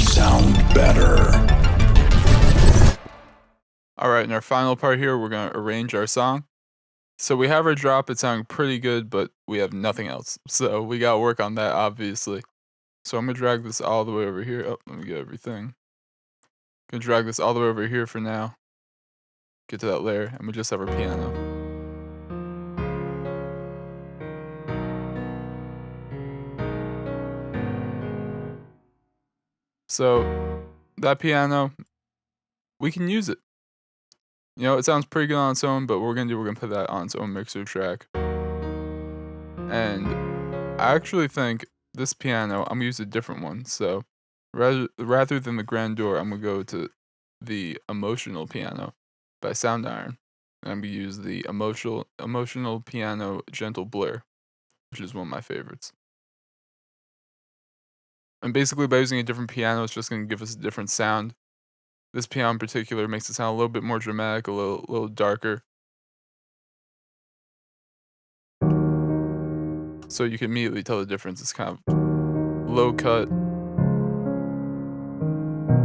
sound better. Alright, in our final part here, we're going to arrange our song. So we have our drop, it's sounding pretty good, but we have nothing else. So we got to work on that, obviously. So I'm going to drag this all the way over here. Oh, let me get everything. Going to drag this all the way over here for now. Get to that layer, and we just have our piano. So that piano, we can use it. You know, it sounds pretty good on its own, but what we're going to do, we're going to put that on its own mixer track. And I actually think this piano, I'm going to use a different one. So rather than the Grandeur, I'm going to go to the Emotional Piano by Sound Iron. And I'm going to use the Emotional Piano Gentle Blur, which is one of my favorites. And basically by using a different piano, it's just going to give us a different sound. This piano in particular makes it sound a little bit more dramatic, a little darker. So you can immediately tell the difference. It's kind of low cut,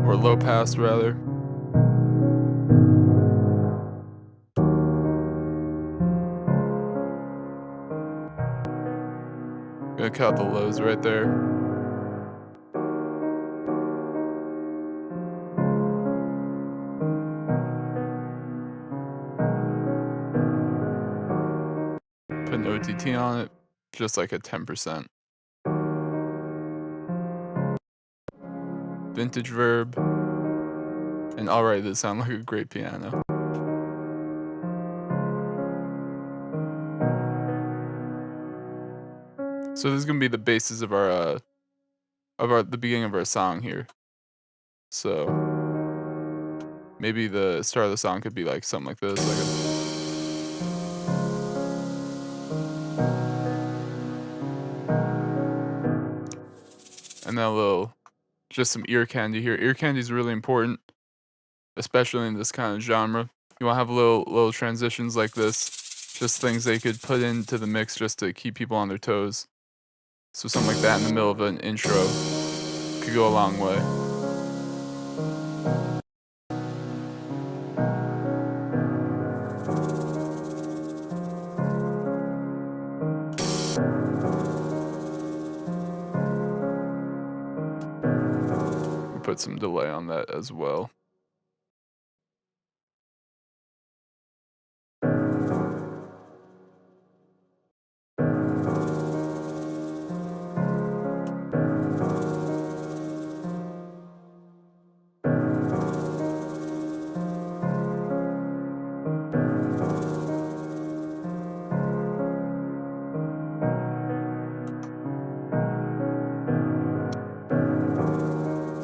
or low pass rather. Gonna cut out the lows right there. Put an OTT on it, just like at 10%. Vintage Verb. And alright, this sounds like a great piano. So this is gonna be the basis of the beginning of our song here. So maybe the start of the song could be like something like this, and then just some ear candy here. Ear candy is really important, especially in this kind of genre. You want to have little transitions like this, just things they could put into the mix just to keep people on their toes. So something like that in the middle of an intro could go a long way. Put some delay on that as well.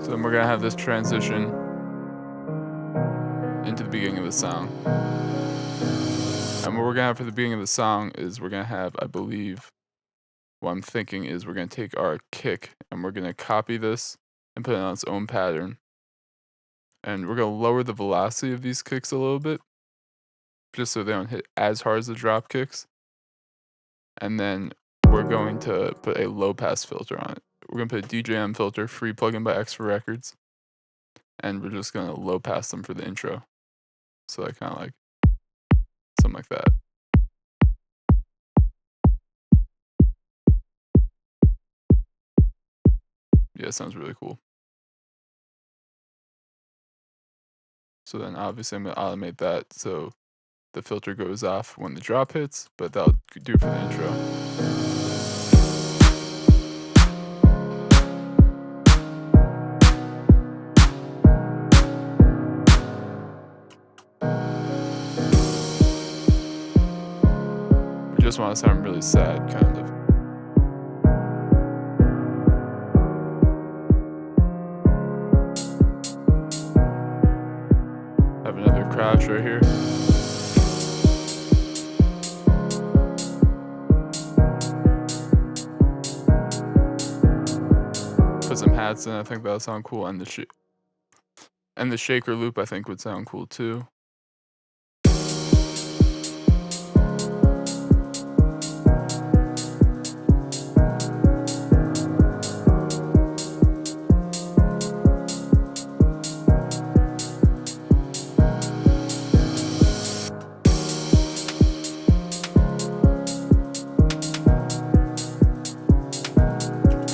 So then we're gonna have this transition into the beginning of the song. And what we're gonna have for the beginning of the song is we're gonna have, I believe, what I'm thinking is we're gonna take our kick and we're gonna copy this and put it on its own pattern. And we're gonna lower the velocity of these kicks a little bit, just so they don't hit as hard as the drop kicks. And then we're going to put a low pass filter on it. We're gonna put a DJM filter, free plugin by X for Records. And we're just gonna low pass them for the intro. So like kind of like something like that. Yeah, it sounds really cool. So then obviously I'm gonna automate that so the filter goes off when the drop hits, but that'll do for the intro. We just want to sound really sad, kind of. Have another crouch right here. Put some hats in, I think that'll sound cool, and the shaker loop I think would sound cool too.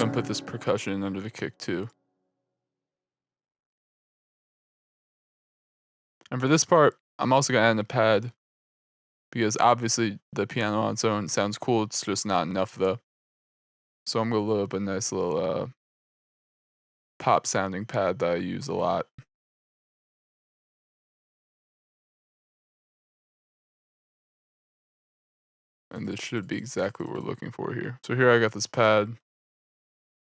gonna put this percussion under the kick too. And for this part, I'm also gonna add in a pad because obviously the piano on its own sounds cool. It's just not enough though. So I'm gonna load up a nice little pop sounding pad that I use a lot. And this should be exactly what we're looking for here. So here I got this pad.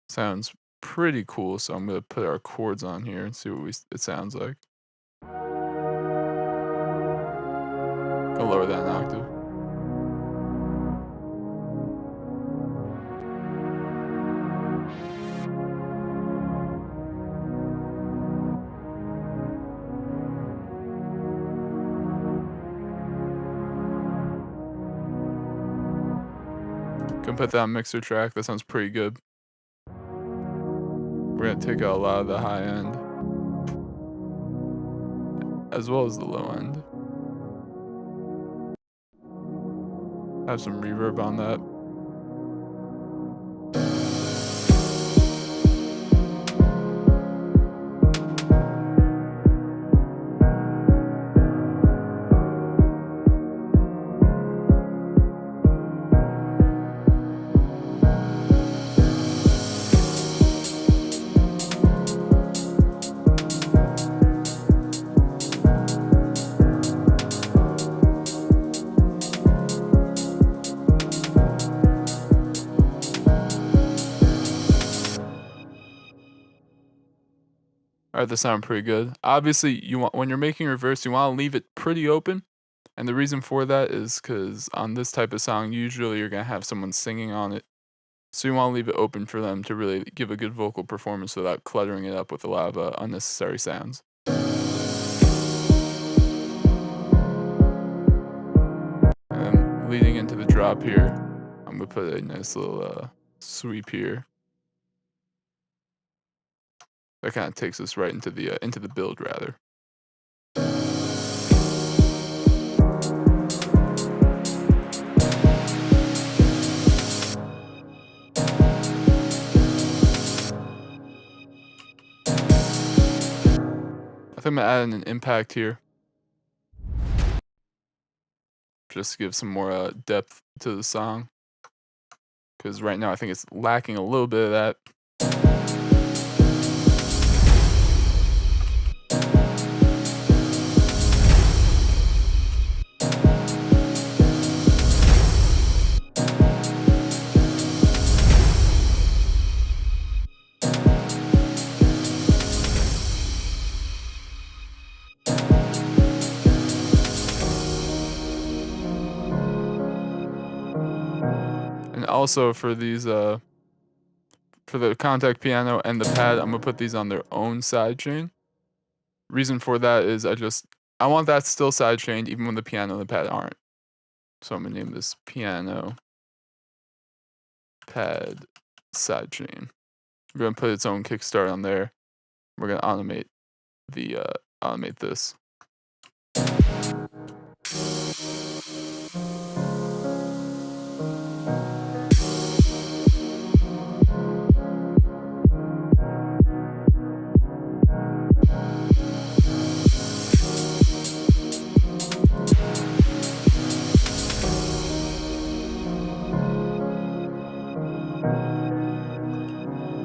Sounds pretty cool. So I'm gonna put our chords on here and see what it sounds like. Gonna lower that an octave. Gonna put that on mixer track. That sounds pretty good. We're gonna take out a lot of the high end as well as the low end. Have some reverb on that. Alright, that sounded pretty good. Obviously, when you're making reverse, you want to leave it pretty open. And the reason for that is because on this type of song, usually you're going to have someone singing on it. So you want to leave it open for them to really give a good vocal performance without cluttering it up with a lot of unnecessary sounds. And then leading into the drop here, I'm going to put a nice little sweep here. That kind of takes us right into the build, rather. I think I'm gonna add in an impact here, just to give some more depth to the song. Because right now I think it's lacking a little bit of that. And also for these for the contact piano and the pad, I'm gonna put these on their own sidechain. Reason for that is I want that still sidechained even when the piano and the pad aren't. So I'm gonna name this piano pad sidechain. We're gonna put its own kickstart on there. We're gonna automate this.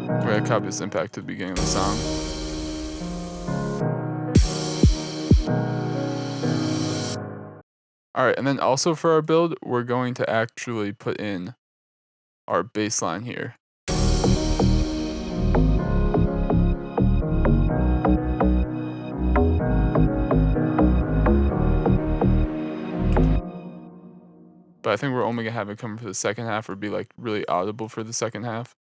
We're gonna copy this impact to the beginning of the song. Alright, and then also for our build, we're going to actually put in our bass line here. But I think we're only gonna have it come for the second half or be like really audible for the second half.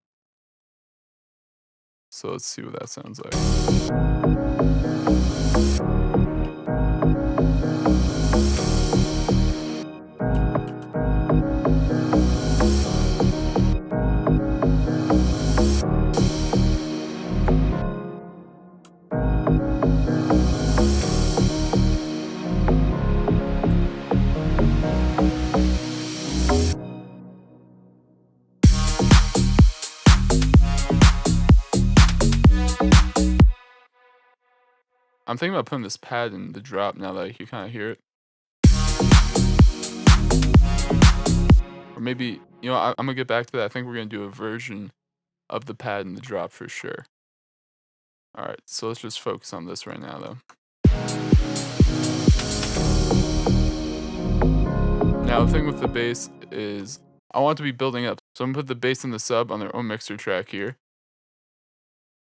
So let's see what that sounds like. I'm thinking about putting this pad in the drop now that you kind of hear it. Or maybe, I'm gonna get back to that. I think we're gonna do a version of the pad in the drop for sure. All right, so let's just focus on this right now, though. Now, the thing with the bass is I want it to be building up. So I'm gonna put the bass and the sub on their own mixer track here.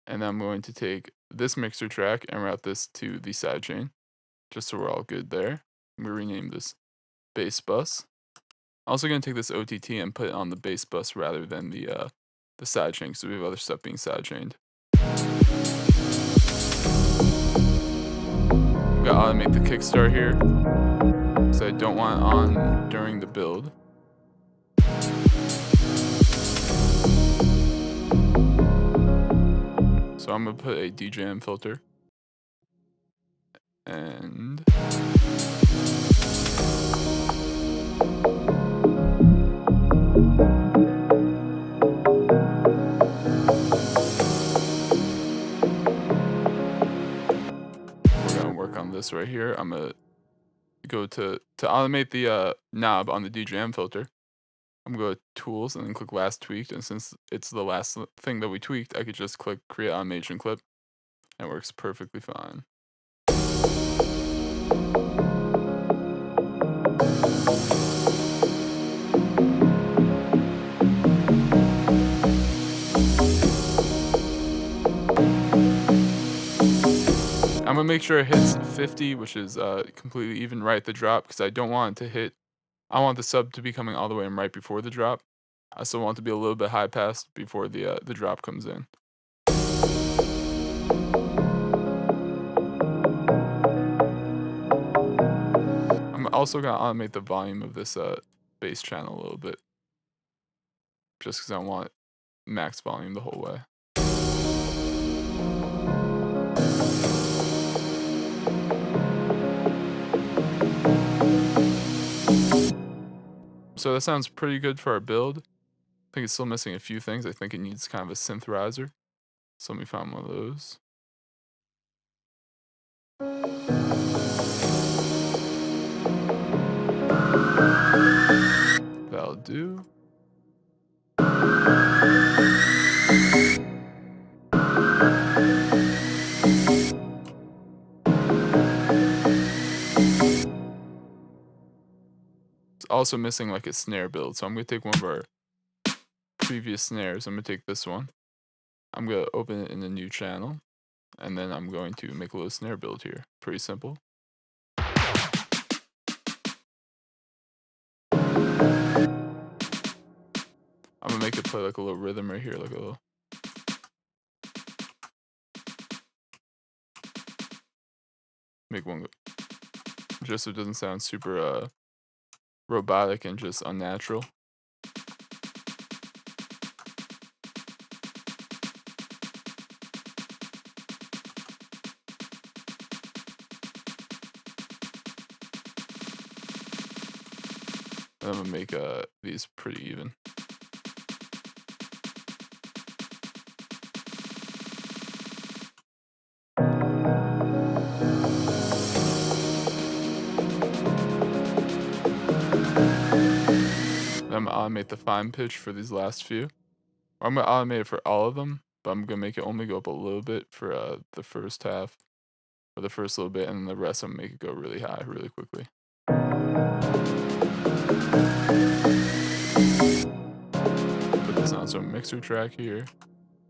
And then I'm going to take this mixer track and route this to the sidechain, just so we're all good there. I'm gonna rename this bass bus. I'm also gonna take this OTT and put it on the bass bus rather than the sidechain, so we have other stuff being sidechained. I'm gonna automate the kickstart here, because I don't want it on during the build. So I'm gonna put a DJM filter. And we're gonna work on this right here. I'm gonna go to automate the knob on the DJM filter. I'm gonna go to tools and then click last tweaked, and since it's the last thing that we tweaked, I could just click create automation clip, and it works perfectly fine. I'm gonna make sure it hits 50, which is completely even right at the drop, because I don't want it to hit. I want the sub to be coming all the way in right before the drop. I still want it to be a little bit high pass before the drop comes in. I'm also gonna automate the volume of this bass channel a little bit, just because I want max volume the whole way. So that sounds pretty good for our build. I think it's still missing a few things. I think it needs kind of a synthesizer. So let me find one of those. That'll do. It's also missing like a snare build. So I'm gonna take one of our previous snares. I'm gonna take this one. I'm gonna open it in a new channel. And then I'm going to make a little snare build here. Pretty simple. I'm gonna make it play like a little rhythm right here, like a little. Make one just so it doesn't sound super robotic and just unnatural. And I'm gonna make these pretty even. I'm gonna automate the fine pitch for these last few. Or I'm gonna automate it for all of them, but I'm gonna make it only go up a little bit for the first half, or the first little bit, and then the rest I'm gonna make it go really high, really quickly. Put this on some mixer track here.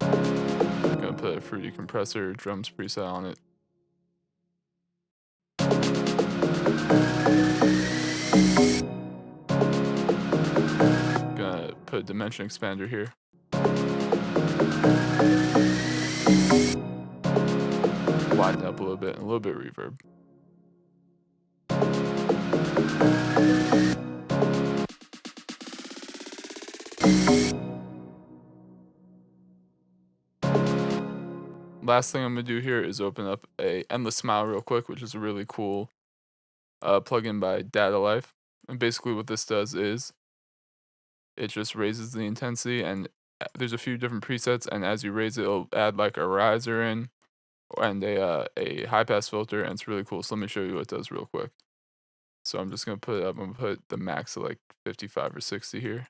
I'm gonna put a fruity compressor drums preset on it. Gonna put a dimension expander here. Widen up a little bit and a little bit of reverb. Last thing I'm gonna do here is open up a Endless Smile real quick, which is a really cool plugin by Data Life. And basically what this does is it just raises the intensity, and there's a few different presets, and as you raise it, it'll add like a riser in, and a high pass filter, and it's really cool. So let me show you what it does real quick. So I'm just gonna put it up. I'm gonna put the max at like 55 or 60 here.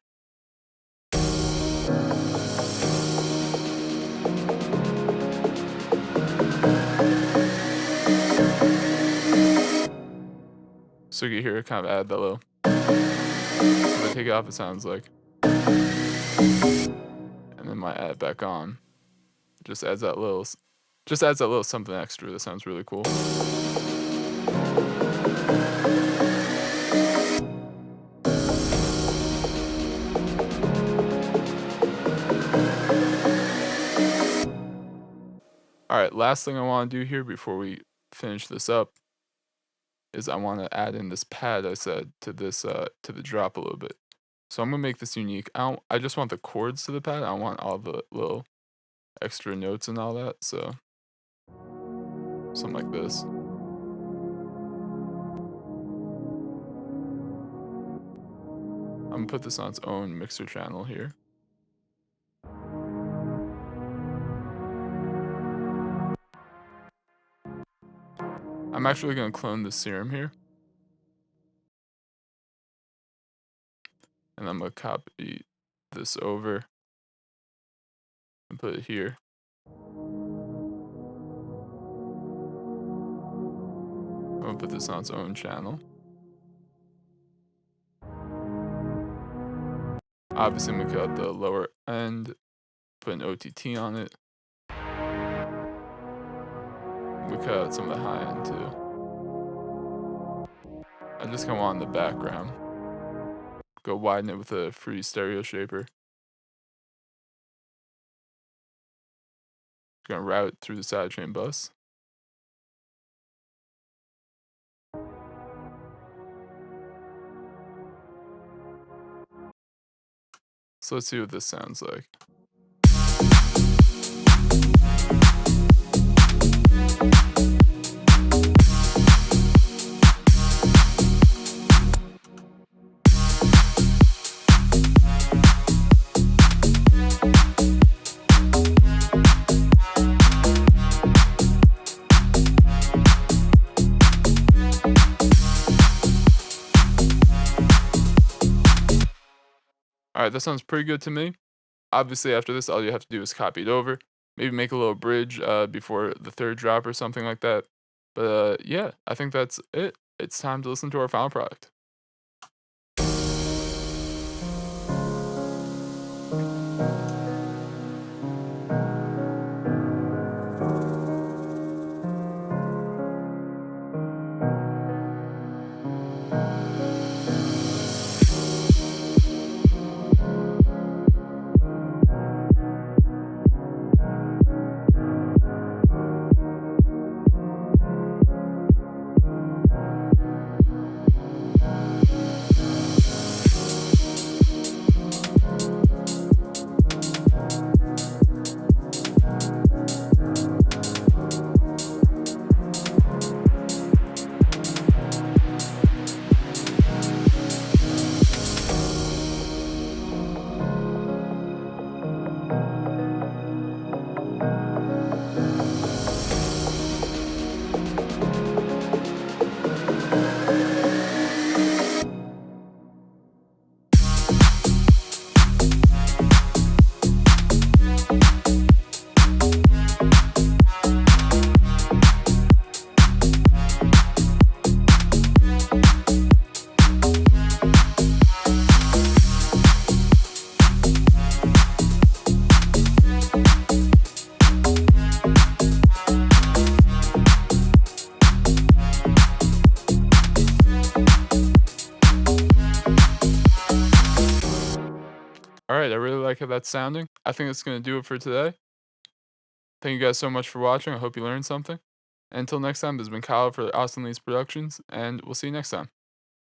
So you can hear it kind of add that little. If I take it off, it sounds like, and then my add it back on. Just adds that little, just adds that little something extra. That sounds really cool. All right, last thing I want to do here before we finish this up is I want to add in this pad I said to this to the drop a little bit. So I'm gonna make this unique. I just want the chords to the pad. I don't want all the little extra notes and all that. So something like this. I'm gonna put this on its own mixer channel here. I'm actually gonna clone the Serum here. And I'm gonna copy this over and put it here. I'm gonna put this on its own channel. Obviously, I'm gonna cut out the lower end, put an OTT on it. We cut out some of the high end too. I just kind of want in the background. Go widen it with a free stereo shaper. Gonna route through the sidechain bus. So let's see what this sounds like. Alright, that sounds pretty good to me. Obviously, after this, all you have to do is copy it over. Maybe make a little bridge before the third drop or something like that. But yeah, I think that's it. It's time to listen to our final product. Alright, I really like how that's sounding. I think that's going to do it for today. Thank you guys so much for watching. I hope you learned something. And until next time, this has been Kyle for Austin Lee's Productions, and we'll see you next time.